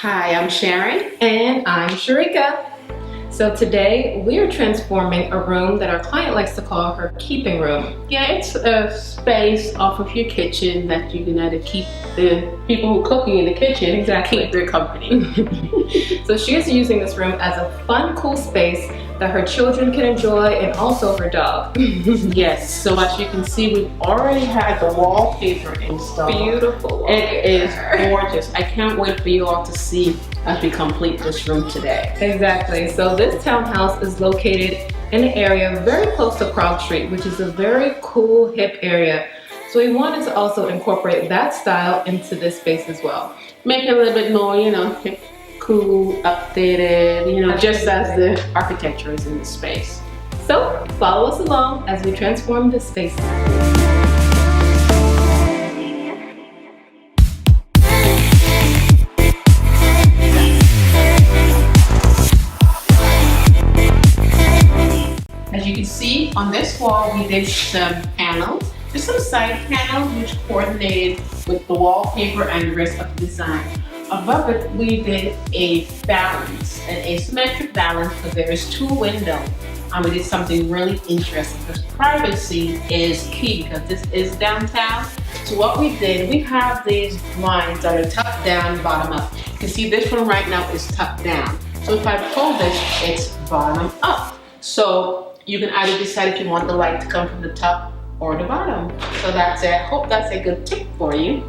Hi, I'm Sharon. And I'm Sharika. So today we are transforming a room that our client likes to call her keeping room. Yeah, it's a space off of your kitchen that you can either keep the people who are cooking in the kitchen keep their company. So she is using this room as a fun, cool space that her children can enjoy and also her dog. Yes, so as you can see, we've already had the wallpaper installed. Beautiful. It is gorgeous. I can't wait for you all to see as we complete this room today. Exactly. So this townhouse is located in an area very close to Krog Street, which is a very cool, hip area. So we wanted to also incorporate that style into this space as well. Make it a little bit more, hip, cool, updated, just as the architecture is in the space. So follow us along as we transform this space. As you can see on this wall, we did some panels, just some side panels which coordinated with the wallpaper and the rest of the design. Above it, we did a balance, an asymmetric balance, because there is two windows. We did something really interesting because privacy is key because this is downtown. So what we did, we have these blinds that are top down, bottom up. You can see this one right now is top down. So if I pull this, it's bottom up. So you can either decide if you want the light to come from the top or the bottom. So that's it. I hope that's a good tip for you.